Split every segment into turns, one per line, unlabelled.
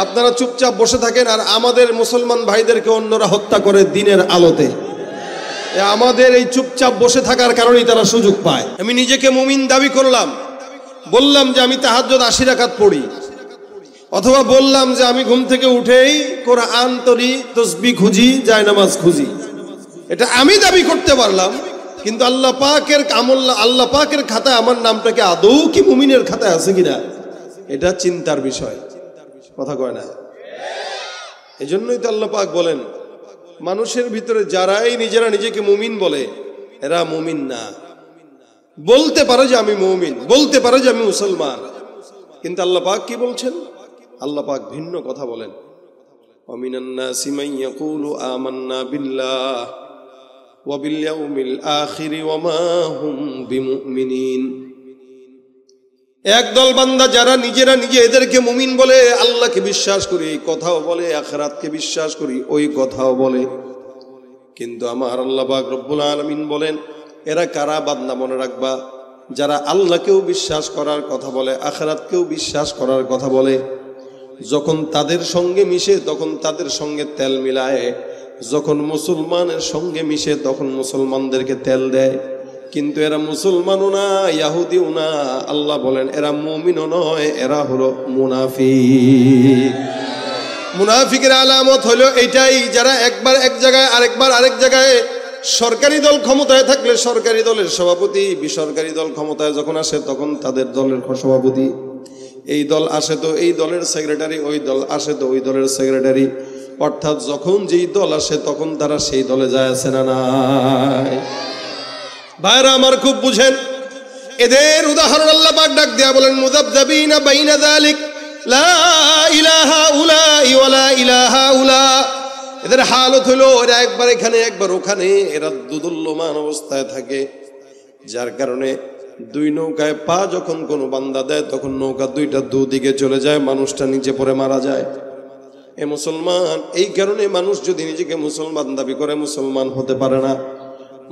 আপনারা চুপচাপ বসে থাকেন আর আমাদের মুসলমান ভাইদেরকে অন্যরা হত্যা করে দিনের আলোতে। আমাদের এই চুপচাপ বসে থাকার কারণেই তারা সুযোগ পায়। আমি নিজেকে মুমিন দাবি করলাম, বললাম যে আমি তাহাজ্জুদ 80 রাকাত পড়ি, অথবা বললাম যে আমি ঘুম থেকে উঠেই কোরআন পড়ি, তাসবিহ খুঁজি, জায়নামাজ খুঁজি। এটা আমি দাবি করতে পারলাম, কিন্তু আল্লাহ পাকের আমল, আল্লাহ পাকের খাতায় আমার নামটাকে আদৌ কি মুমিনের খাতায় আছে কিনা এটা চিন্তার বিষয়। কথা কয় না? এই জন্যই তো আল্লাহ পাক বলেন মানুষের ভিতরে যারাই নিজেরা নিজেকে মুমিন বলে এরা মুমিন না। বলতে পারে যে আমি মুমিন, বলতে পারে যে আমি মুসলমান, কিন্তু আল্লাহ পাক কি বলছেন? আল্লাহ পাক ভিন্ন কথা বলেন। ওয়ামিনান নাসি মান ইয়াকুলু আমান্না বিল্লাহ ওয়া বিল ইয়াউমিল আখির ওয়া মা হুম বিমুমিনিন। একদল বান্দা যারা নিজেরা নিজে এদেরকে মুমিন বলে, আল্লাহকে বিশ্বাস করি এই কথাও বলে, আখিরাতকে বিশ্বাস করি ওই কথাও বলে, কিন্তু আমার আল্লাহ পাক রব্বুল আলামিন বলেন এরা কারা বান্দা মনে রাখবা? যারা আল্লাহকেও বিশ্বাস করার কথা বলে, আখিরাতকেও বিশ্বাস করার কথা বলে, যখন তাদের সঙ্গে মিশে তখন তাদের সঙ্গে তেল মিলায়, যখন মুসলমানের সঙ্গে মিশে তখন মুসলমানদেরকে তেল দেয়। কিন্তু এরা মুসলমানও না, ইহুদিও না। আল্লাহ বলেন এরা মুমিনও নয়, এরা হলো মুনাফিক। মুনাফিকের আলামত হলো এইটাই, যারা একবার এক জায়গায় আরেকবার আরেক জায়গায়। সরকারি দল ক্ষমতায় থাকলে সরকারি দলের সভাপতি, বেসরকারি দল ক্ষমতায় যখন আসে তখন তাদের দলের সভাপতি, এই দল আসে তো এই দলের সেক্রেটারি, ওই দল আসে তো ওই দলের সেক্রেটারি। অর্থাৎ যখন যেই দল আসে তখন তারা সেই দলে যায়, আছে না নাই? ভাইরা আমার খুব বুঝেন, এদের উদাহরণ আল্লাহ পাক ডাক দেয়া বলেন মুযাবযাবিনা বাইনা যালিক লা ইলাহা উলাই ওয়া লা ইলাহা উলা। এদের হালত হলো এরা একবার এখানে একবার ওখানে, এরা দুদুল্যমান অবস্থায় থাকে, যার কারণে দুই নৌকায় পা যখন কোনো বান্দা দেয় তখন নৌকা দুইটা দুদিকে চলে যায়, মানুষটা নিচে পড়ে মারা যায়। এ মুসলমান, এই কারণে মানুষ যদি নিজেকে মুসলমান দাবি করে মুসলমান হতে পারে না।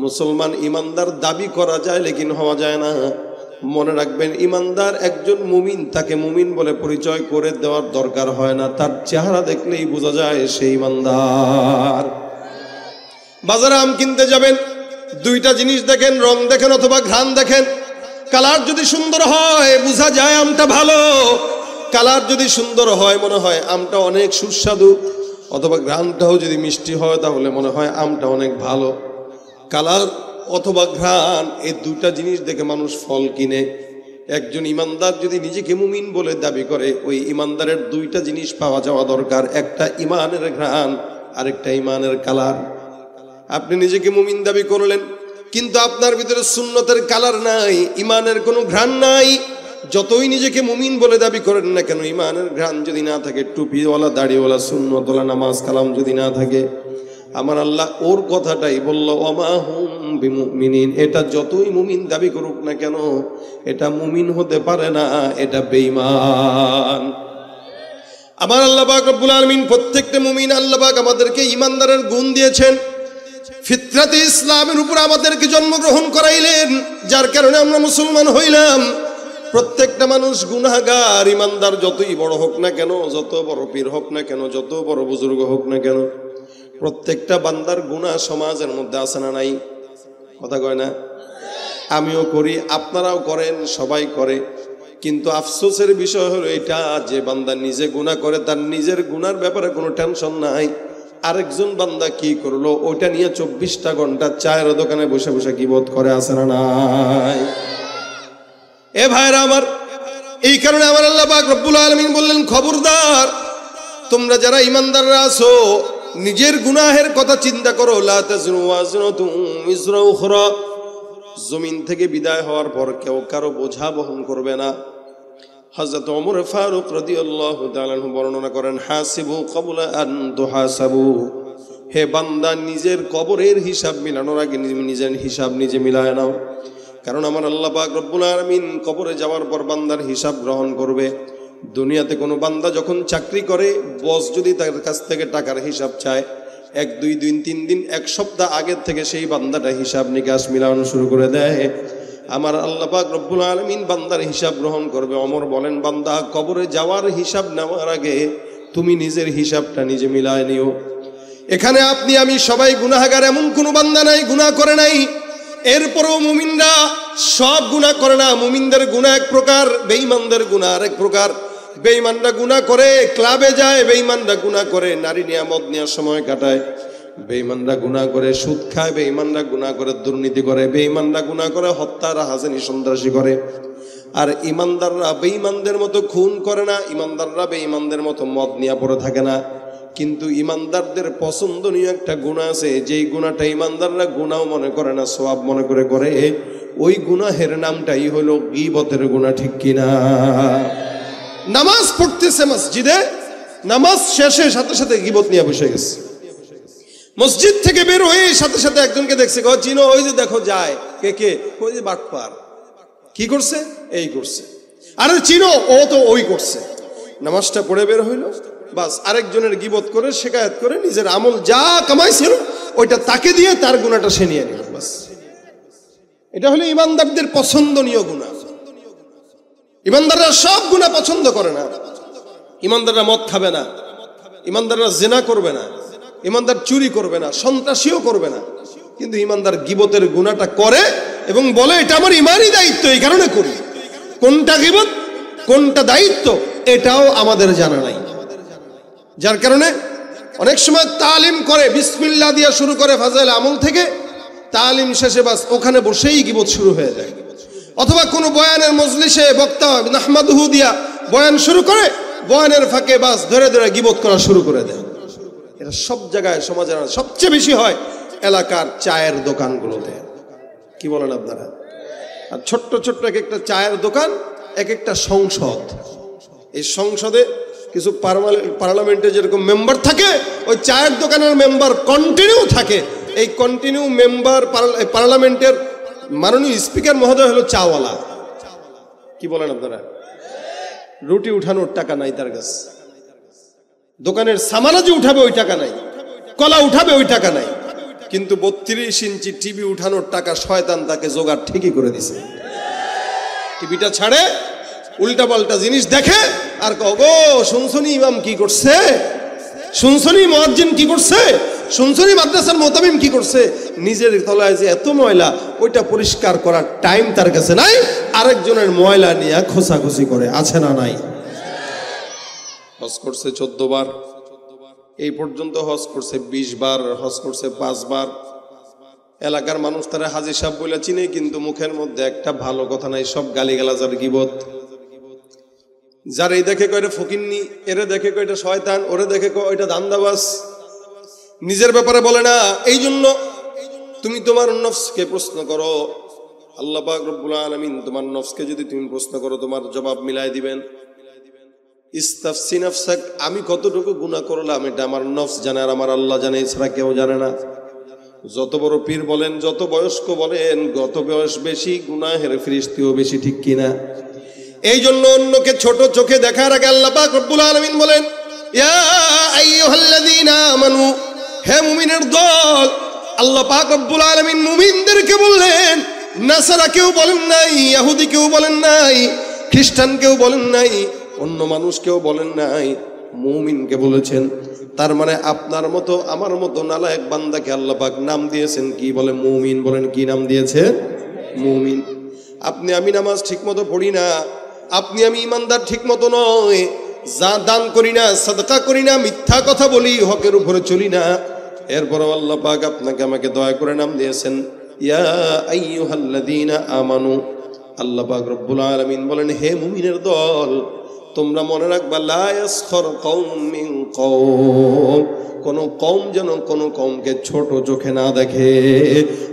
মুসলমান ইমানদার দাবি করা যায় লেকিন হওয়া যায় না। মনে রাখবেন, ইমানদার একজন মুমিন, তাকে মুমিন বলে পরিচয় করে দেওয়ার দরকার হয় না, তার চেহারা দেখলেই বোঝা যায় সে ইমানদার। বাজারে আম কিনতে যাবেন, দুইটা জিনিস দেখেন, রং দেখেন অথবা ঘ্রাণ দেখেন। কালার যদি সুন্দর হয় বোঝা যায় আমটা ভালো, কালার যদি সুন্দর হয় মনে হয় আমটা অনেক সুস্বাদু, অথবা ঘ্রাণটাও যদি মিষ্টি হয় তাহলে মনে হয় আমটা অনেক ভালো। কালার অথবা ঘ্রাণ, এই দুটা জিনিস দেখে মানুষ ফল কিনে। একজন ইমানদার যদি নিজেকে মুমিন বলে দাবি করে, ওই ইমানদারের দুইটা জিনিস পাওয়া যাওয়া দরকার, একটা ইমানের ঘ্রাণ, আরেকটা ইমানের কালার। আপনি নিজেকে মুমিন দাবি করলেন কিন্তু আপনার ভিতরে সুন্নতের কালার নাই, ইমানের কোনো ঘ্রাণ নাই। যতই নিজেকে মুমিন বলে দাবি করেন না কেন, ইমানের ঘ্রাণ যদি না থাকে, টুপিওয়ালা দাড়িওয়ালা সুন্নতওয়ালা নামাজ কালাম যদি না থাকে, আমার আল্লাহ ওর কথাটাই বলল ওমা হুম বিমুমিনিন। এটা যতই মুমিন দাবি করুক না কেন, এটা মুমিন হতে পারে না, এটা বেঈমান। আমার আল্লাহ পাক রব্বুল আলামিন প্রত্যেকটা মুমিন, আল্লাহ পাক আমাদেরকে ইমানদারের গুণ দিয়েছেন, ফিতরাতে ইসলামের উপর আমাদেরকে জন্মগ্রহণ করাইলেন, যার কারণে আমরা মুসলমান হইলাম। প্রত্যেকটা মানুষ গুনাহগার, ইমানদার যতই বড় হোক না কেন, যত বড় পীর হোক না কেন, যত বড় বুজুর্গ হোক না কেন, প্রত্যেকটা বান্দার গুনাহ সমাজের মধ্যে আছে না নাই? কথা কয় না? আমিও করি, আপনারাও করেন, সবাই করে। কিন্তু আফসোসের বিষয় হলো এটা যে বান্দা নিজে গুনাহ করে তার নিজের গুনার ব্যাপারে কোনো টেনশন নাই, আরেকজন বান্দা কি করলো ওইটা নিয়ে 24টা ঘন্টা চায়ের দোকানে বসে বসে গীবত করে, আছে না নাই? এ ভাইরা আমার, এই কারণে আমার আল্লাহ পাক রব্বুল আলামিন বললেন খবরদার, তোমরা যারা ইমানদাররা আছো নিজের গুনাহের কথা চিন্তা করো। লা তাজরু ওয়াজরাতুম ইজরা উখরা, জমিন থেকে বিদায় হওয়ার পর কেউ কারো বোঝা বহন করবে না। হযরত ওমর ফারুক রাদিয়াল্লাহু তাআলা বর্ণনা করেন, হাসিবু ক্বাবলা আন তুহাসাবু, হে বান্দা নিজের কবরের হিসাব মিলানোর আগে নিজের হিসাব নিজে মিলায় নাও। কারণ আমার আল্লাহ পাক রব্বুল আলামিন কবরে যাওয়ার পর বান্দার হিসাব গ্রহণ করবে। দুনিয়াতে কোনো বান্দা যখন চাকরি করে, বস যদি তার কাছ থেকে টাকার হিসাব চায়, 1 2 দিন 3 দিন 1 সপ্তাহ আগের থেকে সেই বান্দাটা হিসাব নিকাশ মিলানো শুরু করে দেয়। আমার আল্লাহ পাক রব্বুল আলামিন বান্দার হিসাব গ্রহণ করবে। ওমর বলেন, বান্দা কবরে যাওয়ার হিসাব নেওয়ার আগে তুমি নিজের হিসাবটা নিজে মিলায় নিও। এখানে আপনি আমি সবাই গুনাহগার, এমন কোনো বান্দা নাই গুনাহ করে নাই। এরপরেও মুমিনরা সব গুনাহ করে না। মুমিনদের গুনাহ এক প্রকার, বেঈমানদের গুনাহ আরেক প্রকার। বেঈমানরা গুনাহ করে ক্লাবে যায়, বেঈমানরা গুনাহ করে নারী নিয়ে মদ নিয়ে সময় কাটায়, বেঈমানরা গুনাহ করে সুদ খায়, বেঈমানরা গুনাহ করে দুর্নীতি করে, বেঈমানরা গুনাহ করে হত্যা রাহাজানি সন্ত্রাসী করে। আর ইমানদাররা বেঈমানদের মতো খুন করে না, ইমানদাররা বেঈমানদের মতো মদ নিয়ে পড়ে থাকে না। কিন্তু ইমানদারদের পছন্দনীয় একটা গুনাহ আছে, যেই গুনাহটা ইমানদাররা গুনাহ মনে করে না, সওয়াব মনে করে করে। ওই গুনাহের নামটাই হলো গীবতের গুনাহ, ঠিক কিনা? নামাজ পড়তেছে মসজিদে, নামাজ শেষে সাথে সাথে গীবত নিয়ে বসে গেছে। মসজিদ থেকে বের হয়ে সাথে সাথে একজনকে দেখছে, চিনো, ওই যে দেখো যায়, কে কে? ওই যে বাটপার। কি করছে? এই করছে। আরে চিনো, ও তো ওই করছে। নামাজটা পড়ে বের হইল, বাস আরেকজনের গীবত করে শিকায়ত করে নিজের আমল যা কামাইছিল ওইটা তাকে দিয়ে তার গুনাহটা সে নিয়ে নিল, বাস। এটা হলো ইমানদারদের পছন্দনীয় গুনাহ। ইমানদাররা সব গুনাহ পছন্দ করে না। ইমানদাররা মদ খাবে না, ইমানদাররা জিনা করবে না, ইমানদার চুরি করবে না, সন্ত্রাসীও করবে না। কিন্তু ইমানদার গীবতের গুনাহটা করে এবং বলে এটা আমার ইমানই দায়িত্ব, এই কারণে করি। কোনটা গীবত, কোনটা দায়িত্ব, এটাও আমাদের জানা নাই। যার কারণে অনেক সময় তালিম করে, বিসমিল্লাহ দিয়া শুরু করে ফাজাইল আমল থেকে, তালিম শেষে বাস ওখানে বসেই গীবত শুরু হয়ে যায়। অথবা কোনো বয়ানের মজলিসে বক্তা নাহমাদুহু দিয়া বয়ান শুরু করে, বয়ানের ফাঁকে বাস ধরে ধরে গীবত করা শুরু করে দেয়। এটা সব জায়গায় সমাজে সবচেয়ে বেশি হয় এলাকার চায়ের দোকানগুলোতে। কি বলেন আপনারা? আর ছোট্ট ছোট্ট এক একটা চায়ের দোকান, এক একটা সংসদ। এই সংসদে কিছু পার্লামেন্টে যেরকম মেম্বার থাকে, ওই চায়ের দোকানের মেম্বার কন্টিনিউ থাকে। এই কন্টিনিউ মেম্বার পার্লামেন্টের মাননীয় স্পিকার মহোদয় হলো চাওয়ালা। কি বলেন আপনারা? রুটি উঠানোর টাকা নাই তার কাছে, দোকানের সামানা যে উঠাবে ওই টাকা নাই, কলা উঠাবে ওই টাকা নাই। কিন্তু 32 ইঞ্চি টিভি উঠানোর টাকা শয়তান তাকে জোগাড় ঠিকই করে দিছে। টিভিটা ছাড়ে, উল্টা পাল্টা জিনিস দেখে, আর কগো শুনছনি ইমাম কি করছে, শুনছনি মুয়াজ্জিন কি করছে, শুনছনি মাদ্রাসার মুতামিম কি করছে। নিজের তলায় যে এত ময়লা, ওইটা পরিষ্কার করার টাইম তার কাছে নাই। আরেকজনের ময়লা নিয়ে খোঁচাখুচি করে, আছে না নাই? হজ করছে 14 বার, এই পর্যন্ত হজ করছে 20 বার, হজ করছে 5 বার। এলাকার মানুষ তারা হাজী সাহেব বলে চিনে, কিন্তু মুখের মধ্যে একটা ভালো কথা নাই, সব গালিগালাজ আর গীবত। যার এই দেখে কয় এটা ফকিন্নি, এরে দেখে কয় এটা শয়তান, ওরে দেখে কয় এটা ধান্দাবাজ। নিজের ব্যাপারে বলে না। এই জন্য তুমি তোমার নফসকে প্রশ্ন করো। আল্লাহ পাক রব্বুল আলামিন তোমার নফসকে যদি তুমি প্রশ্ন করো, তোমার জবাব মিলাই দিবেন। ইস্তাফসি নাফসাক, আমি কতটুকু গুনাহ করলাম এটা আমার নফস জানে, আর আমার আল্লাহ জানে, এছাড়া কেউ জানে না। যত বড় পীর বলেন, যত বয়স্ক বলেন, যত বয়স বেশি গুনাহের ফিরিস্তিও বেশি, ঠিক কিনা? এই জন্য অন্যকে ছোট চোখে দেখার আগে আল্লাহ পাক রব্বুল আলামিন বলেন, ইয়া আইয়ুহাল্লাযীনা আমানু, হে মুমিনের দল। আল্লাহ পাক রব্বুল আলামিন মুমিনদেরকে বললেন, নাসারা কেউ বলেন নাই, ইহুদি কেউ বলেন নাই, খ্রিস্টান কেউ বলেন নাই, অন্য মানুষ কেউ বলেন নাই, মুমিনকে বলেছেন। তার মানে আপনার মতো আমার মতো নালায়েক বান্দাকে আল্লাহ পাক নাম দিয়েছেন কি? বলে মুমিন। বলেন কি নাম দিয়েছে? মুমিন। আপনি আমি নামাজ ঠিক মতো পড়ি না, আপনি আমি ইমানদার ঠিক মতো নয়, যা দান করি না, সাদকা করি না, মিথ্যা কথা বলি, হকের উপরে চলি না, এরপরও আল্লাহ পাক আপনাকে আমাকে দয়া করে নাম দিয়েছেন ইয়া আইয়ুহাল্লাযীনা আমানু। আল্লাহ পাক রব্বুল আলামিন বলেন, হে মুমিনের দল, তোমরা মনে রাখবা, লা ইয়াসখর কওম মিন কওম, কোন কওম যেন কোন কওমকে ছোট চোখে না দেখে।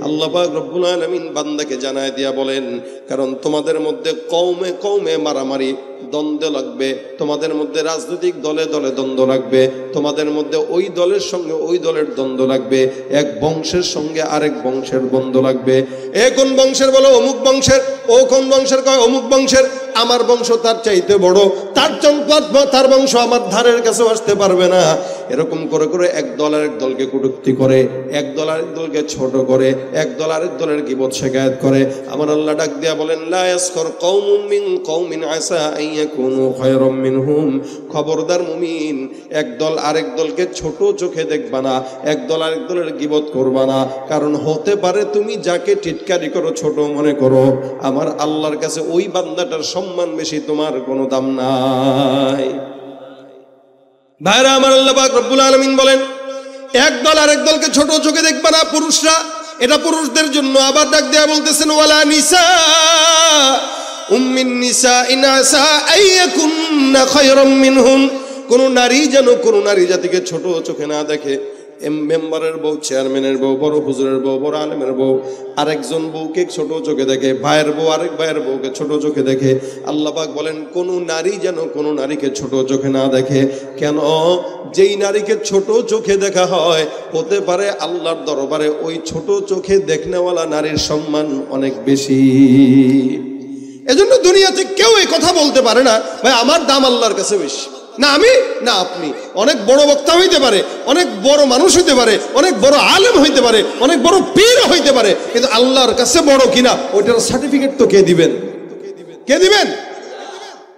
আল্লাহ পাক রব্বুল আলামিন বান্দাকে জানায় দিয়া বলেন, কারণ তোমাদের মধ্যে কওমে কওমে মারামারি, দ্বন্দ্ব লাগবে, তোমাদের মধ্যে রাজনৈতিক দলে দলে দ্বন্দ্ব লাগবে, তোমাদের মধ্যে ওই দলের সঙ্গে ওই দলের দ্বন্দ্ব লাগবে, এক বংশের সঙ্গে আরেক বংশের দ্বন্দ্ব লাগবে। এ কোন বংশের বলো অমুক বংশের, ও কোন বংশের কয় অমুক বংশের। আমার বংশ তার চাইতে বড়, তার বংশ আমার ধারের কাছে আসতে পারবে না। এরকম করে করে এক দল আরেক দলকে কটূক্তি করে, এক দল আরেক দলকে ছোট করে, এক দল আরেক দলের গীবত শিকায়াত করে। আমার আল্লাহ ডাক দিয়া বলেন, লা ইয়াসখর কওমুম মিন কওমিন আসা আন ইয়াকুনু খায়রাম মিনহুম। খবরদার মুমিন, এক দল আরেক দলকে ছোট চোখে দেখবা না, এক দল আরেক দলের গীবত করবা না। কারণ হতে পারে তুমি যাকে টিটকারি করো, ছোট মনে করো, আমার আল্লাহর কাছে ওই বান্দাটার সম্মান বেশি, তোমার কোনো দাম নাই। ভাইরা আমার, আল্লাহ পাক রব্বুল আলামিন বলেন, এক দল আরেক দলকে ছোট চোখে দেখবা না পুরুষরা, এটা পুরুষদের জন্য। আবার ডাক দেয়া বলতেছেন, ওয়ালা নিসা উম্মিন নিসা ইনাসা আইয়াকুন্না খায়রাম মিনহুম। কোন নারী যেন কোন নারী জাতিকে ছোট চোখে না দেখে। মেম্বারের বউ, চেয়ারম্যানের বউ, বড় হুজুরের বউ, বড় আলেমের বউ আরেকজন বউকে ছোট চোখে দেখে, ভাইয়ের বউ আরেক ভাইয়ের বউকে ছোট চোখে দেখে। আল্লাহ পাক বলেন, কোন নারী যেন কোন নারীকে ছোট চোখে না দেখে। কেন? যেই নারীকে ছোট চোখে দেখা হয়, হতে পারে আল্লাহর দরবারে ওই ছোট চোখে দেখনেওয়ালা নারীর সম্মান অনেক বেশি। এজন্য দুনিয়াতে কেউ এই কথা বলতে পারে না, ভাই আমার দাম আল্লাহর কাছে বেশি। না আমি, না আপনি। অনেক বড় বক্তা হইতে পারে, অনেক বড় মানুষ হইতে পারে, অনেক বড় আলেম হইতে পারে, অনেক বড় পীর হইতে পারে, কিন্তু আল্লাহর কাছে বড় কিনা ওইটার সার্টিফিকেট তো কে দিবেন? কে দিবেন?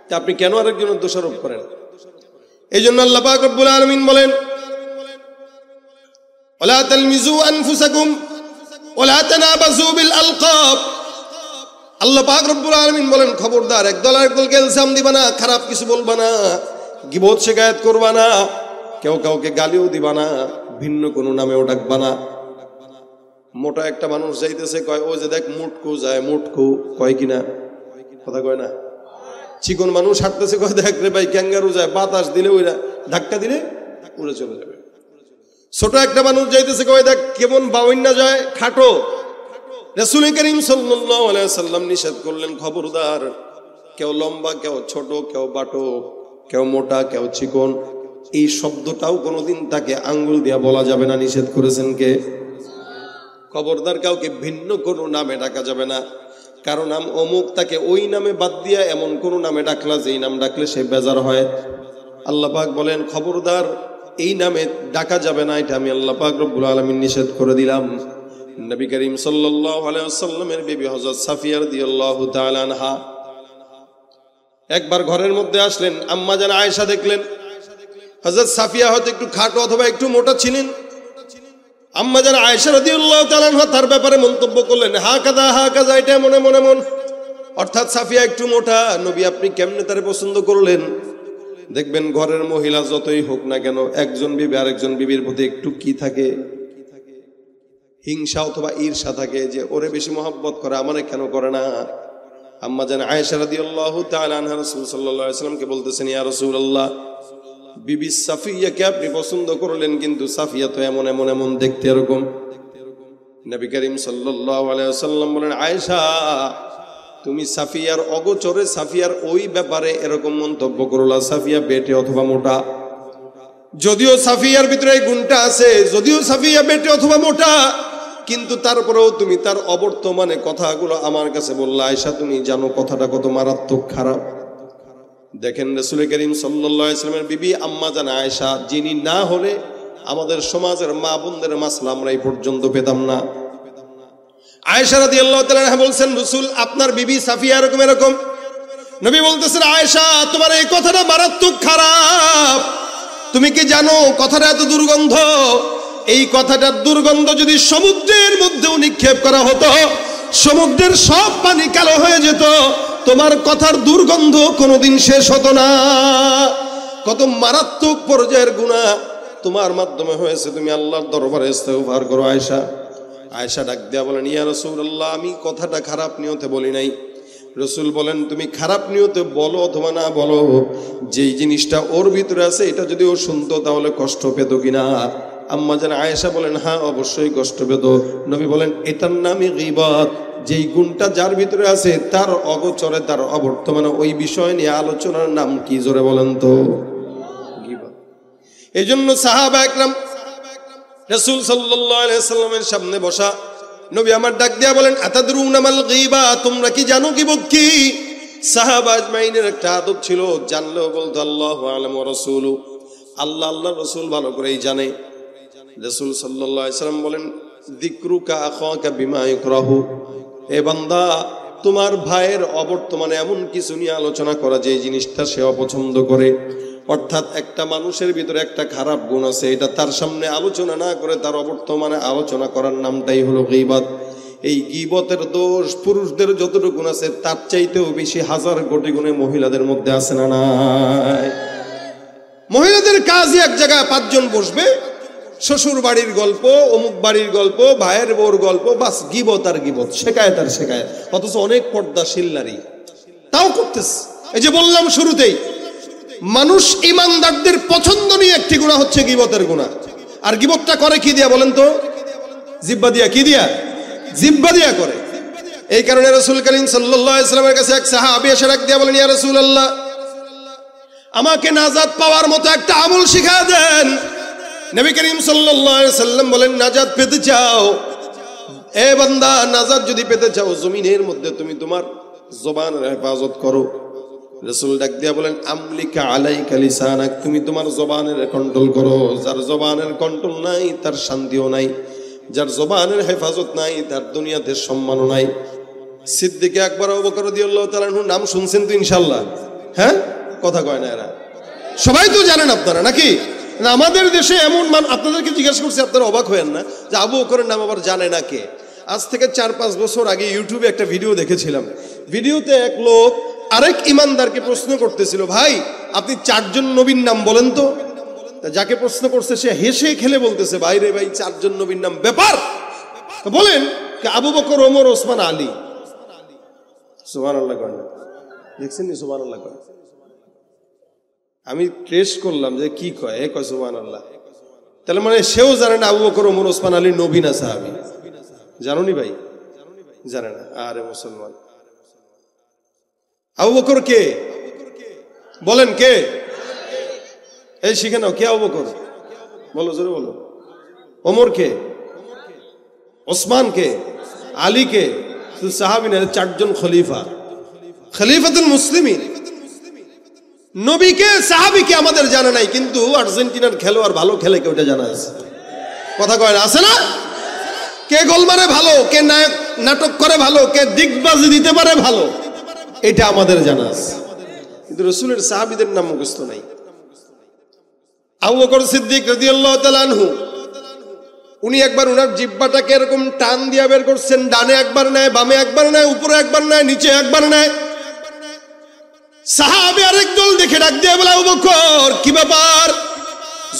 তা আপনি কেন আরেকজনের দোষারোপ করেন? এই জন্য আল্লাহ পাক রব্বুল আলামিন বলেন, ওয়ালা তালমিজু আনফুসাকুম ওয়ালা তানাবাজু বিল আলকাব। আল্লাহ পাক রব্বুল আলামিন বলেন, খবরদার একদল আরেকদলকে ইলজাম দিবা না, খারাপ কিছু বলবা না, গীবত শিকায়াত করবা না, কেউ কাউকে গালিও দিবা না, ভিন্ন কোনো নামেও ডাকবা না। মোটা একটা মানুষ যাইতেছে, কয় ও যে দেখ মুটকু যায়, মুটকু কয় কিনা, কথা কয় না। চিকন মানুষ হাঁটতেছে, কয় দেখ রে ভাই ক্যাঙ্গারু যায়, বাতাস দিলে ওইরা ধাক্কা দিলে উড়ে চলে যাবে। ছোট একটা মানুষ যাইতেছে, কয় দেখ কেমন বাউন্না যায়, খাটো। রাসূল করিম সাল্লাল্লাহু আলাইহি ওয়াসাল্লাম নিষেধ করলেন, খবরদার কেউ লম্বা, কেউ ছোট, কেউ বাটো, কেউ মোটা, কেউ চিকন, এই শব্দটাও কোনোদিন তাকে আঙ্গুল দিয়া বলা যাবে না, নিষেধ করেছেন কে? খবরদার কাউকে ভিন্ন কোনো নামে ডাকা যাবে না। কারো নাম অমুক, তাকে ওই নামে বাদ দিয়া এমন কোন নামে ডাকলা যেই নাম ডাকলে সে বেজার হয়। আল্লাহ পাক বলেন, খবরদার এই নামে ডাকা যাবে না, এটা আমি আল্লাহ পাক রব্বুল আলামিন নিষেধ করে দিলাম। নবী করিম সাল্লাল্লাহু আলাইহি ওয়াসাল্লামের বিবি হযরত সাফিয়া রাদিয়াল্লাহু তাআলা আনহা একবার ঘরের মধ্যে আসলেন, আম্মা জান আয়েশা দেখলেন হযরত সাফিয়া হয়তো একটু খাটো অথবা একটু মোটা ছিলেন। আম্মা জান আয়েশা রাদিয়াল্লাহু তাআলা আনহা তার ব্যাপারে মন্তব্য করলেন, হাকাযা, এটা মনে মনে মন, অর্থাৎ সাফিয়া একটু মোটা, নবী আপনি কেমনে তারে পছন্দ করলেন? দেখবেন ঘরের মহিলা যতই হোক না কেন, একজন বিবি আরেকজন বিবির প্রতি একটু কি থাকে, হিংসা অথবা ঈর্ষা থাকে, যে ওরে বেশি মহব্বত করে, আমারে কেন করে না। আম্মা জান আয়েশা রাদিয়াল্লাহু তাআলা আনহা রাসূল সাল্লাল্লাহু আলাইহি ওয়াসাল্লামকে বলতেছেন, ইয়া রাসূলুল্লাহ, বিবি সাফিয়াকে আপনি পছন্দ করলেন, কিন্তু সাফিয়া তো এমন এমন এমন দেখতে এরকম। নবী করিম সাল্লাল্লাহু আলাইহি ওয়াসাল্লাম বলেন, আয়েশা তুমি সাফিয়ার অগোচরে সাফিয়ার ওই ব্যাপারে এরকম মন্তব্য করলা, সাফিয়া বেটে অথবা মোটা। যদিও সাফিয়ার ভিতরে এই গুণটা আছে, যদিও সাফিয়া বেটে অথবা মোটা, কিন্তু তারপরেও তুমি তার অবর্তমানে কথাগুলো আমার কাছে বললা। আয়েশা তুমি জানো কথাটা কত মারাত্মক খারাপ। দেখেন রাসূল করিম সাল্লাল্লাহু আলাইহি ওয়াসাল্লামের বিবি আম্মা জান আয়েশা, যিনি না হলে আমাদের সমাজের মা বোনদের মাসলা আমরা এই পর্যন্ত পেতাম না। আয়েশা রাদিয়াল্লাহু তাআলা আনহা বলছেন, রাসূল আপনার বিবি সাফিয়া এরকম এরকম। নবী বলতেছেন, আয়েশা তোমার এই কথাটা মারাত্মক খারাপ, তুমি কি জানো কথাটা এত দুর্গন্ধ? এই কথাটার দুর্গন্ধ যদি সমুদ্রের মধ্যেও নিক্ষেপ করা হতো, সমুদ্রের সব পানি কালো হয়ে যেত, তোমার কথার দুর্গন্ধ কোনোদিন শেষ হতো না। কত মারাত্মক পর্যায়ের গুনাহ তোমার মাধ্যমে হয়েছে, তুমি আল্লাহর দরবারে ইস্তেগফার করো। আয়েশা ডাক দিয়া বলেন, ইয়া রাসূলুল্লাহ, আমি কথাটা খারাপ নিয়তে বলি নাই। রাসূল বলেন, তুমি খারাপ নিয়তে বলো অথবা না বলো, যেই জিনিসটা ওর ভিতরে আছে এটা যদি ও শুনতো তাহলে কষ্ট পেত কিনা? আম্মা জান আয়েশা বলেন, হ্যাঁ অবশ্যই কষ্ট পেত। নবী বলেন, এটার নামই গীবত। যেই গুণটা যার ভিতরে আছে তার অগোচরে, তার অবর্তমানে ওই বিষয় নিয়ে আলোচনার নাম কি, জোরে বলেন তো? গীবত। এই জন্য সাহাবা একরাম রাসূল সাল্লাল্লাহু আলাইহি ওয়াসাল্লামের সামনে বসা, নবী আমার ডাক দিয়া বলেন, আতাদরুনা মাল গীবা, তোমরা কি জানো গীবত কি? সাহাবা আজমাইনের একটা আদব ছিল, জানলেও বলতো আল্লাহু আ'লাম ওয়া রাসূলু, আল্লাহ আল্লাহ রাসূল ভালো করেই জানে। রাসূল সাল্লাল্লাহু আলাইহি সাল্লাম বলেন, যিকরুকা আখাকা বিমা ইকরাহু, এ বান্দা তোমার ভাইয়ের অবর্তমানে এমন কিছু নিয়ে আলোচনা করা যে জিনিসটা সে অপছন্দ করে, অর্থাৎ একটা মানুষের ভিতরে একটা খারাপ গুণ আছে, এটা তার সামনে আলোচনা না করে তার অবর্তমানে আলোচনা করার নামটাই হলো গীবত। এই গীবতের দোষ পুরুষদের যতটুকু গুণ আছে তার চাইতেও বেশি হাজার কোটি গুণে মহিলাদের মধ্যে আছে না নাই? মহিলাদের কাজই এক জায়গায় 5 জন বসবে, শ্বশুর বাড়ির গল্প, অমুক বাড়ির গল্প, ভাইয়ের বউর গল্প, বাস গীবত আর গীবত, শেখায় তার শেখায়। অথচ অনেক পর্দাশীল নারী তাও করতেছে। এই যে বললাম শুরুতেই, মানুষ ইমানদারদের পছন্দ নিয়ে একটি গুনাহ হচ্ছে গীবতের গুনাহ। আর গীবতটা করে কি দিয়া বলেন তো? জিহ্বা দিয়া। কি দিয়া? জিহ্বা দিয়া করে। এই কারণে রাসূল করিম সাল্লাল্লাহু আলাইহি ওয়াসাল্লামের কাছে এক সাহাবী এসে ডাক দিয়া বলেন, ইয়া রাসূলুল্লাহ, আমাকে নাজাত পাওয়ার মতো একটা আমল শিখা দেন। নবী করিম সাল্লাল্লাহু আলাইহি ওয়াসাল্লাম বলেন, নাজাত পেতে চাও? এ বান্দা, নাজাত যদি পেতে চাও, জমিনের মধ্যে তুমি তোমার জবানের হেফাজত করো। রাসূল ডাক দিয়া বলেন, আমলিকা আলাইকা লিসানাক, তুমি তোমার জবানের কন্ট্রোল করো। যার জবানের কন্ট্রোল নাই তার শান্তিও নাই, যার জবানের হেফাজত নাই তার দুনিয়াতে সম্মানও নাই। সিদ্দিক আকবর আবু বকর রাদিয়াল্লাহু তাআলা আনহু নাম শুনছেন তো ইনশাআল্লাহ? হ্যাঁ, কথা কয় না এরা, সবাই তো জানেন আপনারা নাকি? না, আমাদের দেশে এমন আপনাদেরকে জিজ্ঞাসা করছি, আপনারা অবাক হয়েন না যে আবু বকরের নাম আবার জানে না কে? আজ থেকে 4-5 বছর আগে ইউটিউবে একটা ভিডিও দেখেছিলাম। ভিডিওতে এক লোক আরেক ইমানদারকে প্রশ্ন করতেছিল, ভাই আপনি 4 জন নবীর নাম বলেন তো। যাকে প্রশ্ন করছে সে হেসে খেলে বলতেছে, ভাই রে ভাই, 4 জন নবীর নাম ব্যাপার, বলেন আবু বকর, ওমর, ওসমান, আলী। সুবহানাল্লাহ কয় না? দেখছেন নি সুবহানাল্লাহ কয়? আমি ট্রেস করলাম যে কি কয়, এ কয় সুবহানাল্লাহ। তাহলে মানে সেও জানে না আবু বকর, ওমর, ওসমান, আলী নবী না সাহাবী? জানো নি ভাই? জানে না? আরে মুসলমান, আবু বকর কে বলেন? কে? এই শিখে নাও, কে আবু বকর? বলো, জোরে বলো। ওমর কে? ওসমান কে? আলী কে? শুধু সাহাবী না, 4 জন খলিফা, খলিফাতুল মুসলিমিন। নবীকে, সাহাবীকে আমাদের জানা নাই, কিন্তু আর্জেন্টিনার খেলোয়াড় ভালো খেলে কেউটা জানা আছে। কথা কয় না? আছে না? কে গোল মারে ভালো, কে নাটক করে ভালো, কে দিগবাজি দিতে পারে ভালো, এটা আমাদের জানা আছে। কিন্তু রাসূলের সাহাবীদের নাম মুখস্থ নাই। আবু বকর সিদ্দিক রাদিয়াল্লাহু তাআলা আনহু, উনি একবার উনার জিহ্বাটাকে এরকম টান দিয়া বের করছেন, ডানে একবার নেয়, বামে একবার নেয়, উপরে একবার নেয়, নিচে একবার নেয়। সাহাবী আরেক দল দেখে ডাক দিয়ে বলে, আবু বকর কি ব্যাপার?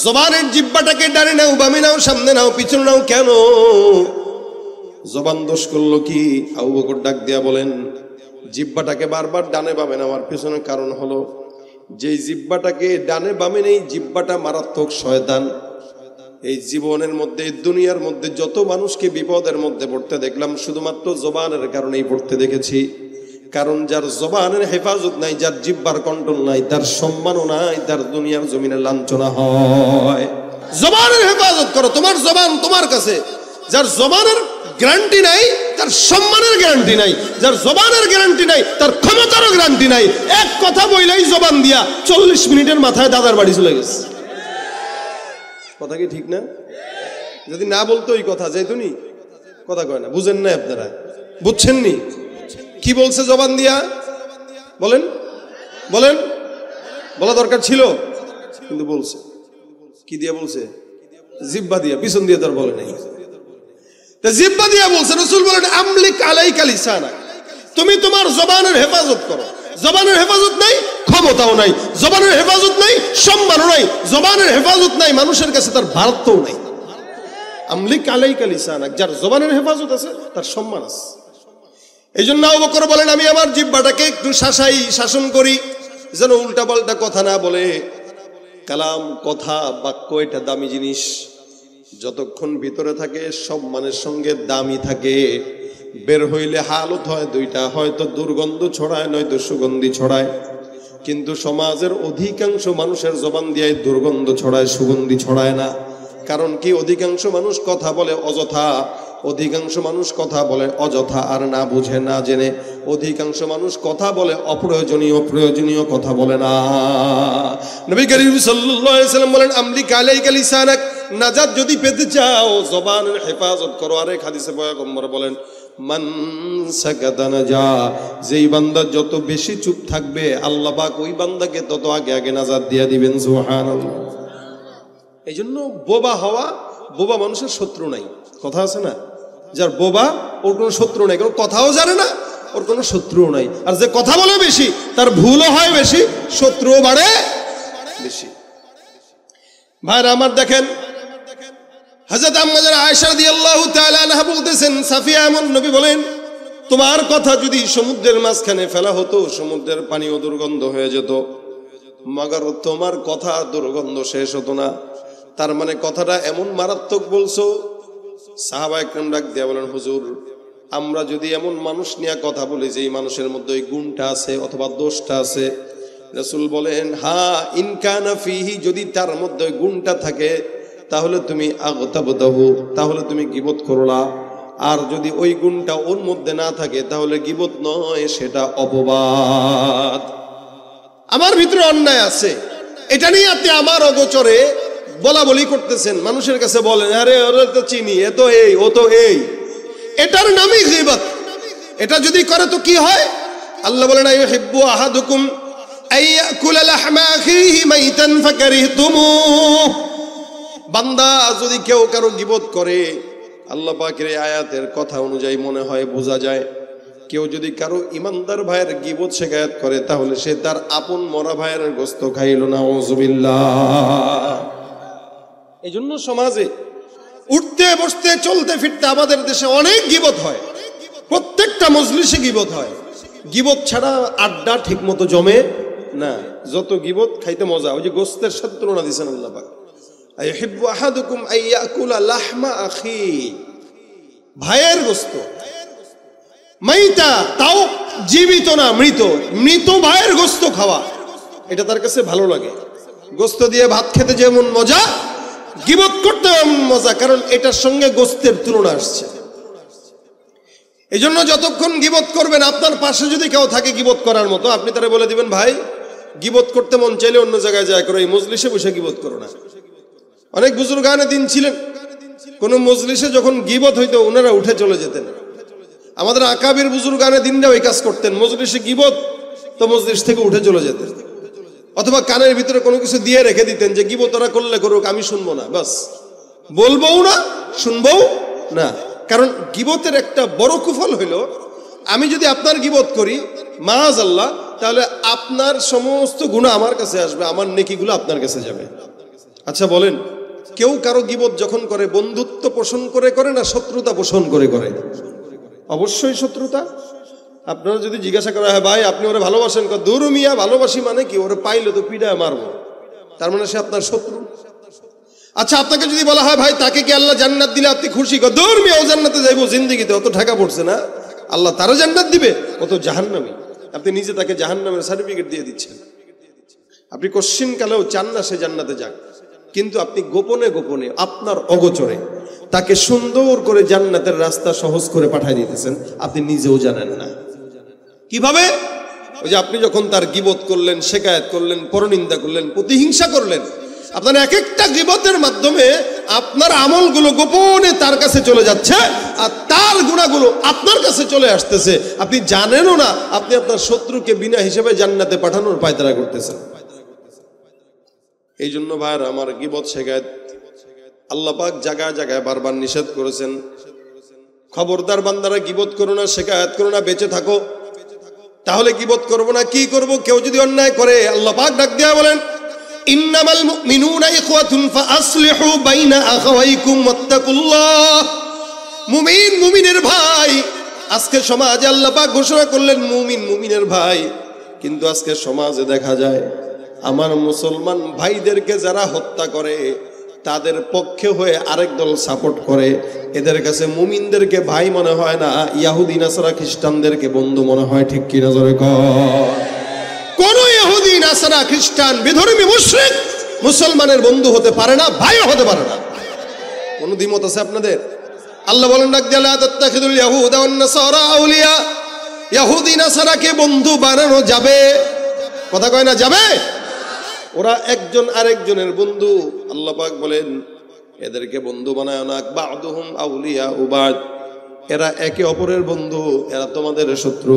জবানের জিহ্বাটাকে ডানে নাও, বামে নাও, সামনে নাও, পিছনে নাও, কেন? জবান দোষ করলো কি? আবু বকর ডাক দিয়া বলেন, জিহ্বাটাকে বারবার ডানে বামে নেওয়ার পিছনে কারণ হলো, যে জিহ্বাটাকে ডানে বামে নেই, জিহ্বাটা মারাত্মক শয়তান। এই জীবনের মধ্যে, দুনিয়ার মধ্যে যত মানুষকে বিপদের মধ্যে পড়তে দেখলাম, শুধুমাত্র জবানের কারণেই পড়তে দেখেছি। কারণ যার জবানের হেফাজত নাই, যার জিহ্বার কন্ট্রোল নাই, তার সম্মানও নাই, তার দুনিয়ার জমিনে লাঞ্ছনা হয়। জবানের হেফাজত করো, তোমার জবান তোমার কাছে। যার জবানের গ্যারান্টি নাই তার সম্মানের গ্যারান্টি নাই, যার জবানের গ্যারান্টি নাই তার ক্ষমতারও গ্যারান্টি নাই। এক কথা বইলেই জবান দিয়া 40 মিনিটের মাথায় দাদার বাড়ি চলে গেছে। কথা কি ঠিক না? যদি না বলতো এই কথা যাইতো নি? কথা কয় না, বুঝেন না আপনারা? বুঝছেন নি কি বলছে জবান দিয়া? বলেন, বলেন। বলা দরকার ছিল, কিন্তু বলছে। কি দিয়া বলছে? জিহ্বা দিয়া, পিছন দিয়ে তার বলে নাই। জিহ্বা দিয়া বলছে। রাসূল বলেন, আমলিক আলাইকা লিসানাক, তুমি তোমার জবানের হেফাজত করো। জবানের হেফাজত নাই, ক্ষমতাও নাই। জবানের হেফাজত নাই, সম্মানও নাই। জবানের হেফাজত নাই, মানুষের কাছে তার ভারতও নাই। আমলিক আলাইকা লিসানাক, যার জবানের হেফাজত আছে তার সম্মান আছে। এই জন্য আবু বকর বলেন, আমি আমার জিহ্বাটাকে একটু শাসন করি, যেন উল্টা পাল্টা কথা না বলে। কালাম, কথা, বাক্য, এটা দামি জিনিস। যতক্ষণ ভিতরে থাকে সম্মানের সঙ্গে দামি থাকে। বের হইলে হালত হয় দুইটা, হয়তো দুর্গন্ধ ছড়ায়, নয়তো সুগন্ধি ছড়ায়। কিন্তু সমাজের অধিকাংশ মানুষের জবান দিয়ে দুর্গন্ধ ছড়ায়, সুগন্ধি ছড়ায় না। কারণ কি? অধিকাংশ মানুষ কথা বলে অযথা, অধিকাংশ মানুষ কথা বলে অযথা আর না বুঝে না জেনে। অধিকাংশ মানুষ কথা বলে প্রয়োজনীয় কথা বলে না। নবী করিম সাল্লাল্লাহু আলাইহি ওয়াসাল্লাম বলেন, আমলিক আলাইকা লিসানাক, নাজাত যদি পেতে চাও জবানের হেফাজত করো। আরেক হাদিসে পয়গম্বর বলেন, মান সাকাতা নাজা, যেই বান্দা যত বেশি চুপ থাকবে আল্লাহ পাক ওই বান্দাকে তত আগে আগে নাজাত দিয়ে দিবেন। সুবহানাল্লাহ। এই জন্য বোবা মানুষের শত্রু নাই, কথা আছে না, যার বোবা ওর কোনো শত্রু নাই, কারণ কথাও জানে না, ওর কোনো শত্রুও নাই। আর যে কথা বলে বেশি তার ভুলও হয় বেশি, শত্রুও বাড়ে বেশি। ভাইরা আমার, দেখেন হযরত আম্মা আয়েশা রাদিয়াল্লাহু তাআলা আনহা বলতেছেন, সাফিয়া এমন নবী বলেন, তোমার কথা যদি সমুদ্রের মাঝখানে ফেলা হতো সমুদ্রের পানিও দুর্গন্ধ হয়ে যেত, মগর তোমার কথা দুর্গন্ধ শেষ হতো না। তার মানে কথাটা এমন মারাত্মক বলছো। সাহাবা একরাম ডাক দিয়া বলেন, হুজুর আমরা যদি এমন মানুষ নিয়ে কথা বলি যে এই মানুষের মধ্যে ওই গুণটা আছে অথবা দোষটা আছে, রাসূল বলেন, হ্যাঁ ইন কানা ফিহি, যদি তার মধ্যে ওই গুণটা থাকে তাহলে তুমি আগতাবতাহু, তাহলে তুমি গীবত করলা। আর যদি ওই গুণটা ওর মধ্যে না থাকে তাহলে গীবত নয়, সেটা অপবাদ। আমার ভিতরে অন্যায় আছে, এটা নিয়ে আপনি আমার অগোচরে বলা বলি করতেছেন, মানুষের কাছে বলেন, আরে ওরা তো চিনি, এ তো এই, ও তো এই, এটার নামই গীবত। এটা যদি করে তো কি হয়? আল্লাহ বলেন, আইয়ুহিব্বু আহাদুকুম আইয়াকুলা লাহমা আখিহি মাইতান ফাকারিহতুমুহ। বান্দা যদি কেউ কারো গীবত করে, আল্লাহ পাকের আয়াতের কথা অনুযায়ী মনে হয় বোঝা যায়, কেউ যদি কারো ইমানদার ভাইয়ের গীবত শিকায়াত করে তাহলে সে তার আপন মরা ভাইয়ের গোশত খাইল না। আউযুবিল্লাহ। এই জন্য সমাজে উঠতে বসতে চলতে ফিরতে আমাদের দেশে অনেক গীবত হয়, প্রত্যেকটা মজলিসে গীবত হয়। গীবত ছাড়া আড্ডা ঠিক মতো জমে না। যত গীবত খাইতে মজা। ওই যে গোশতের সাথে তুলনা দিয়েছেন আল্লাহ পাক, আইয়ুহিব্বু আহাদুকুম আইয়াকুলা লাহমা আখি, ভাইয়ের গোশত, মাইতা, তাও জীবিত না, মৃত ভাইয়ের গোশত খাওয়া, এটা তার কাছে ভালো লাগে। গোশত দিয়ে ভাত খেতে যেমন মজা, গীবত করতে এমন মজা, কারণ এটার সঙ্গে গোশতের তুলনা আসছে। এই জন্য যতক্ষণ গীবত করবেন, আপনার পাশে যদি কেউ থাকে গীবত করার মতো, আপনি তারা বলে দিবেন, ভাই গীবত করতে মন চাইলে অন্য জায়গায় যায় করো, এই মজলিসে বসে গীবত করো না। অনেক বুজুর্গানে দিন ছিলেন, কোন মজলিসে যখন গীবত হইতো ওনারা উঠে চলে যেতেন। আমাদের আকাবির বুজুর্গানে দিনরা ওই কাজ করতেন, মজলিসে গীবত তো মজলিস থেকে উঠে চলে যেতেন, অথবা কানের ভিতরে কোনো কিছু দিয়ে রেখে দিতেন যে গীবত ওরা করলে করুক, আমি শুনবো না, বাস বলবও না শুনবও না। কারণ গীবতের একটা বড় কুফল হইল, আমি যদি আপনার গীবত করি মাআযাল্লাহ, তাহলে আপনার সমস্ত গুনাহ আমার কাছে আসবে, আমার নেকিগুলো আপনার কাছে যাবে। আচ্ছা বলেন, কেউ কারো গীবত যখন করে বন্ধুত্ব পোষণ করে করে না শত্রুতা পোষণ করে করে? অবশ্যই শত্রুতা। আপনারা যদি জিজ্ঞাসা করা হয়, ভাই আপনি ওরে ভালোবাসেন? দূর মিয়া, ভালোবাসি মানে কি, ওরে পাইলে তো পিড়ায় মারবো, তার মানে সে আপনার শত্রু। আচ্ছা আপনাকে যদি বলা হয়, ভাই তাকে কি আল্লাহ জান্নাত দিলে আপনি খুশি? দূর মিয়া, ও জান্নাতে যাইবো, জিন্দেগিতে অত ঠেকা পড়ছে না, আল্লাহ তারও জান্নাত দিবে, ও তো জাহান্নামী। আপনি নিজে তাকে জাহান্নামের সার্টিফিকেট দিয়ে দিচ্ছেন। আপনি কোশ্চিন কালেও চান না সে জান্নাতে যাক, কিন্তু আপনি গোপনে গোপনে আপনার অগোচরে তাকে সুন্দর করে জান্নাতের রাস্তা সহজ করে পাঠিয়ে দিতেছেন, আপনি নিজেও জানেন না। কিভাবে? ওই যে আপনি যখন তার গীবত করলেন, শিকায়াত করলেন, পরনিন্দা করলেন, প্রতিহিংসা করলেন, আপনার এক একটা গীবতের মাধ্যমে আপনার আমলগুলো গোপনে তার কাছে চলে যাচ্ছে, আর তার গুনাহগুলো আপনার কাছে চলে আসতেছে, আপনি জানেনও না। আপনি আপনার শত্রুকে বিনা হিসেবে জান্নাতে পাঠানোর পায়তারা করতেছেন। এই জন্য ভাইরা আমার, গীবত শিকায়াত আল্লাহ পাক জায়গায় জায়গায় বারবার নিষেধ করেছেন। খবরদার বান্দারা, গীবত করো না, শিকায়াত করো না, বেঁচে থাকো। তাহলে গীবত করবো না, কি করব? কেউ যদি অন্যায় করে, আল্লাহ পাক ডাক দিয়া বলেন, ইন্নামাল মুমিনুনা ইখওয়াতুন ফাআসলিহু বাইনা আখাওয়াইকুম ওয়াত্তাকুল্লাহ। মুমিন মুমিনের ভাই। আজকে সমাজে আল্লাহ পাক ঘোষণা করলেন মুমিন মুমিনের ভাই, কিন্তু আজকে সমাজে দেখা যায় আমার মুসলমান ভাইদেরকে যারা হত্যা করে তাদের পক্ষে হয়ে আরেক দল সাপোর্ট করে। এদের কাছে মুমিনদেরকে ভাই মনে হয় না, ইহুদি নাসারা খ্রিস্টানদেরকে বন্ধু মনে হয়। ঠিক কি না? জোরে কর। কোন ইহুদি নাসারা খ্রিস্টান বিধর্মী মুশরিক মুসলমানের বন্ধু হতে পারে না, ভাইও হতে পারে না। কোন দ্বিমত আছে আপনাদের? আল্লাহ বলেন ডাক দিয়া লা তাত্তাখিদুল ইয়াহুদা ওয়ান নাসারা আউলিয়া, ইহুদি নাসারাকে বন্ধু বানানো যাবে? কথা কয় না যাবে? ওরা একজন আরেকজনের বন্ধু। আল্লাহ পাক বলেন এদেরকে বন্ধু বানায় না, বা'দুহুম আউলিয়া বা'দ, এরা একে অপরের বন্ধু, এরা তোমাদের শত্রু।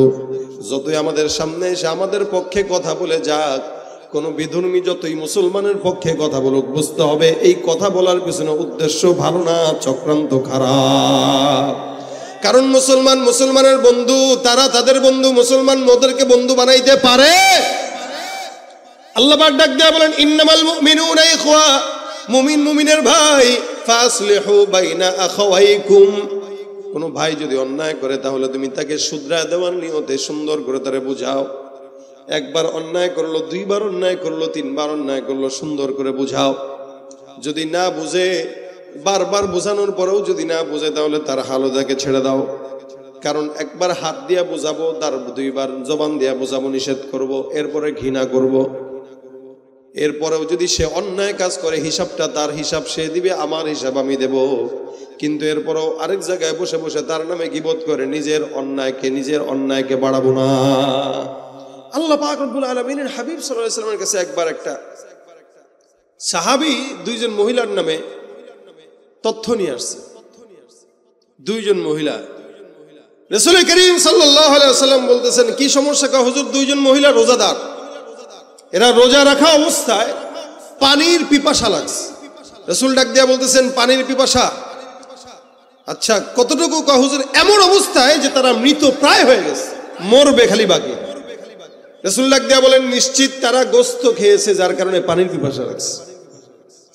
যতই আমাদের সামনে এসে আমাদের পক্ষে কথা বলে যাক, কোন বিধর্মী যতই মুসলমানের পক্ষে কথা বলুক, বুঝতে হবে এই কথা বলার পিছনে উদ্দেশ্য ভালো না, চক্রান্ত খারাপ। কারণ মুসলমানের বন্ধু, তারা তাদের বন্ধু, মুসলমান ওদেরকে বন্ধু বানাইতে পারে? আল্লাহ পাক ডাক দেয়া বলেন ইন্নামাল মুমিনুনা ইখওয়া, মুমিন মুমিনের ভাই, ফাসলিহু বাইনা আখাওয়াইকুম। কোন ভাই যদি অন্যায় করে তাহলে তুমি তাকে শুধরায় দেওয়ার নিয়তে সুন্দর করে তারে বুঝাও। একবার অন্যায় করলো, দুইবার অন্যায় করলো, তিনবার অন্যায় করলো, সুন্দর করে বুঝাও। যদি না বুঝে, বারবার বোঝানোর পরেও যদি না বুঝে, তাহলে তার হালদাকে ছেড়ে দাও। কারণ একবার হাত দিয়া বোঝাবো, তার দুইবার জবান দিয়া বোঝাবো, নিষেধ করব, এরপরে ঘৃণা করব। এরপরেও যদি সে অন্যায় কাজ করে, হিসাবটা তার হিসাব সে দিবে, আমার হিসাব আমি দেব। কিন্তু এরপরেও আরেক জায়গায় বসে বসে তার নামে গীবত করে নিজের অন্যায়কে বাড়াবো না। আল্লাহ পাক রব্বুল আলামিনের হাবিব সাল্লাল্লাহু আলাইহি ওয়াসাল্লামের কাছে একবার একটা সাহাবী দুইজন মহিলার নামে তথ্য নিয়ে আসছে। দুইজন মহিলা, রাসূল করিম সাল্লাল্লাহু আলাইহি ওয়াসাল্লাম বলতেছেন কি সমস্যা? কা হুজুর, দুইজন মহিলা রোজাদার, এরা রোজা রাখা অবস্থায় পানির পিপাসা লাগছে। রাসূল ডাক দিয়া বলতেছেন পানির পিপাসা, আচ্ছা কতটুকু? কা হুজুর, এমন অবস্থায় যে তারা মৃত প্রায় হয়ে গেছে, মরবে খালি বাকি। রাসূল ডাক দিয়া বলেন নিশ্চিত তারা গোশত খেয়েছে, যার কারণে পানির পিপাসা লাগছে।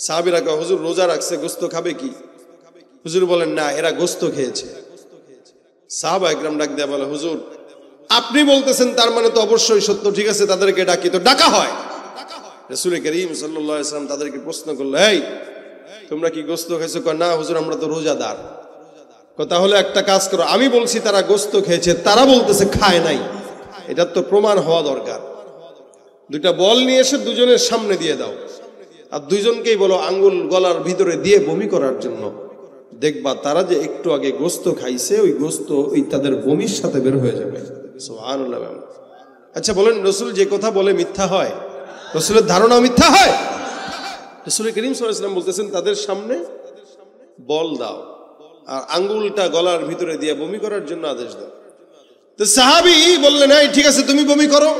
সাহাবীরা কয় হুজুর রোজা রাখছে, গোশত খাবে কি? হুজুর বলেন না, এরা গোশত খেয়েছে। সাহাবা একরাম ডাক দিয়া বলে হুজুর আপনি বলতেছেন, তার মানে তো অবশ্যই সত্য, ঠিক আছে তাদেরকে ডাকি। তো ডাকা হয়। রাসূল করিম সাল্লাল্লাহু আলাইহি ওয়াসাল্লাম তাদেরকে প্রশ্ন করলো, এই তোমরা কি গোশত খাইছো? কয় না হুজুর, আমরা তো রোজাদার। তাহলে একটা কাজ করো, আমি বলছি তারা গোশত খেয়েছে, তারা বলতেছে খায় নাই, এটার তো প্রমাণ হওয়া দরকার। দুইটা বল নিয়ে এসে দুজনের সামনে দিয়ে দাও, আর দুইজনকেই বলো আঙ্গুল গলার ভিতরে দিয়ে বমি করার জন্য। দেখবা তারা যে একটু আগে গোশত খাইছে, ওই গোশত ওই তাদের বমির সাথে বের হয়ে যাবে। সুবহানাল্লাহ। আচ্ছা বলেন, রাসূল যে কথা বলে মিথ্যা হয়? রাসূলের ধারণা মিথ্যা হয়? রাসূল করিম সাল্লাল্লাহু আলাইহি ওয়াসাল্লাম বলতেছেন তাদের সামনে বল দাও আর আঙ্গুলটা গলার ভিতরে দিয়ে বমি করার জন্য আদেশ দাও। তো সাহাবী বললেন এই ঠিক আছে তুমি বমি করো।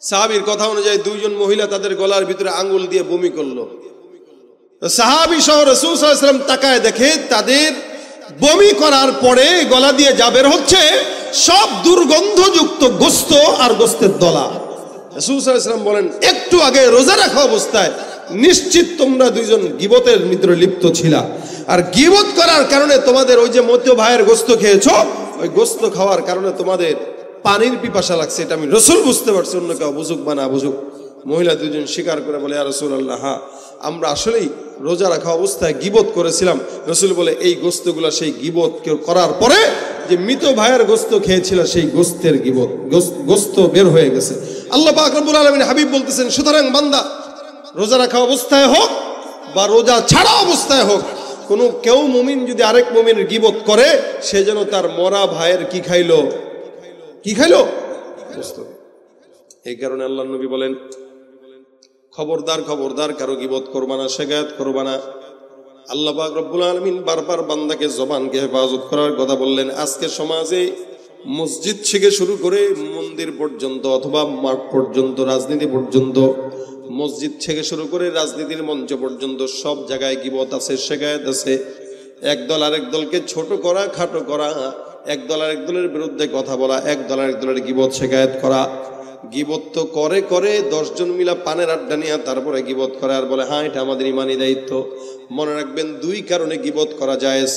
সাহাবীর কথা অনুযায়ী দুইজন মহিলা তাদের গলার ভিতরে আঙ্গুল দিয়ে বমি করলো। সাহাবী সহ রাসূল সাল্লাল্লাহু আলাইহি ওয়াসাল্লাম তাকায় দেখে তাদের বমি করার পরে গলা দিয়ে যা বের হচ্ছে সব দুর্গন্ধযুক্ত গোশত আর গোশতের দলা। রাসূল সাল্লাল্লাহু আলাইহি ওয়াসাল্লাম বলেন একটু আগে রোজা রাখা অবস্থায় নিশ্চিত তোমরা দুইজন গীবতের ভিতরে লিপ্ত ছিলা, আর গীবত করার কারণে তোমাদের ওই যে মধ্য ভাইয়ের গোশত খেয়েছো, ওই গোশত খাওয়ার কারণে তোমাদের পানির পিপাসা লাগছে। এটা আমি রাসূল বুঝতে পারছি, অন্য কেউ বুঝুক বা না বুঝুক। মহিলা দুজন স্বীকার করে বলে ইয়া রাসূলুল্লাহ, হ্যাঁ আমরা আসলেই রোজা রাখা অবস্থায় গীবত করেছিলাম। রাসূল বলে এই গোশতগুলা সেই গীবত করার পরে যে মৃত ভাইয়ের গোশত খেয়েছিল সেই গোশতের গীবত, গোশত বের হয়ে গেছে। আল্লাহ পাক রব্বুল আলামিন হাবিব বলতেছেন সুতরাং বান্দা রোজা রাখা অবস্থায় হোক বা রোজা ছাড়া অবস্থায় হোক, কোনো কেউ মুমিন যদি আরেক মুমিনের গীবত করে সে যেন তার মরা ভাইয়ের কি খাইলো গোশত। এই কারণে আল্লাহর নবী বলেন খবরদার খবরদার কারো গীবত করবা না, শিকায়াত করবা না। আল্লাহ পাক রব্বুল আলামিন বারবার বান্দাকে জবানকে হেফাজত করার কথা বললেন। আজকে সমাজে মসজিদ থেকে শুরু করে মন্দির পর্যন্ত অথবা মাঠ পর্যন্ত, রাজনীতি পর্যন্ত, মসজিদ থেকে শুরু করে রাজনীতির মঞ্চ পর্যন্ত সব জায়গায় গীবত আছে, শিকায়াত আছে। একদল আরেক দলকে ছোট করা, খাটো করা, একদল আরেক দলের বিরুদ্ধে কথা বলা, একদল আরেক দলের গীবত শিকায়াত করা। গীবত তো করে 10 জন মিলা পানের আড্ডা নিয়ে তারপরে গীবত করে আর বলে হ্যাঁ এটা আমাদের ইমানি দায়িত্ব। মনে রাখবেন দুই কারণে গীবত করা জায়েজ।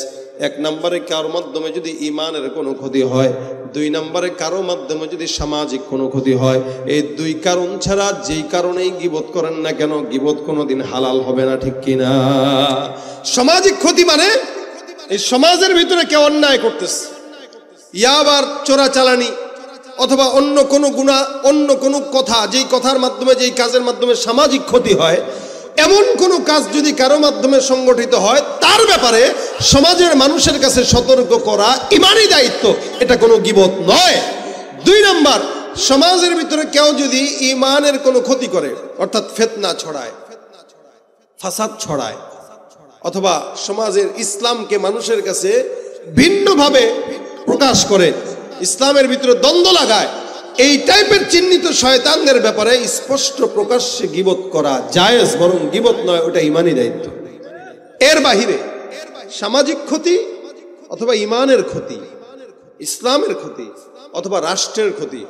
এক নম্বরে কারো মাধ্যমে যদি ইমানের কোনো ক্ষতি হয়, দুই নম্বরে কারো মাধ্যমে যদি সামাজিক কোনো ক্ষতি হয়। এই দুই কারণ ছাড়া যেই কারণেই গীবত করেন না কেন গীবত কোনোদিন হালাল হবে না, ঠিক কিনা? সামাজিক ক্ষতি মানে এই সমাজের ভিতরে কেউ অন্যায় করতেছে, ইয়াবার চোরাচালানি অথবা অন্য কোনো গুনাহ, অন্য কোনো কথা, যেই কথার মাধ্যমে, যেই কাজের মাধ্যমে সামাজিক ক্ষতি হয়, এমন কোনো কাজ যদি কারো মাধ্যমে সংগঠিত হয় তার ব্যাপারে সমাজের মানুষের কাছে সতর্ক করা ইমানি দায়িত্ব, এটা কোনো গীবত নয়। 2 নাম্বার, সমাজের ভিতরে কেউ যদি ইমানের কোনো ক্ষতি করে, অর্থাৎ ফিতনা ছড়ায়, ফাসাদ ছড়ায়, অথবা সমাজের ইসলামকে মানুষের কাছে ভিন্নভাবে প্রকাশ করে, ইসলামের ভিতরে দ্বন্দ্ব লাগায়, এই টাইপের চিহ্নিত শয়তানদের ব্যাপারে স্পষ্ট প্রকাশ্যে গীবত করা জায়েজ, বরং গীবত নয়, ওটা ইমানি দায়িত্ব। এর বাহিরে সামাজিক ক্ষতি অথবা ইমানের ক্ষতি, ইসলামের ক্ষতি অথবা রাষ্ট্রের ক্ষতি,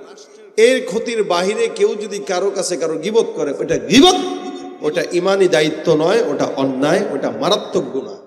এর ক্ষতির বাহিরে কেউ যদি কারো কাছে কারো গীবত করে, ওটা গীবত, ওটা ইমানি দায়িত্ব নয়, ওটা অন্যায়, ওটা মারাত্মক গুনাহ।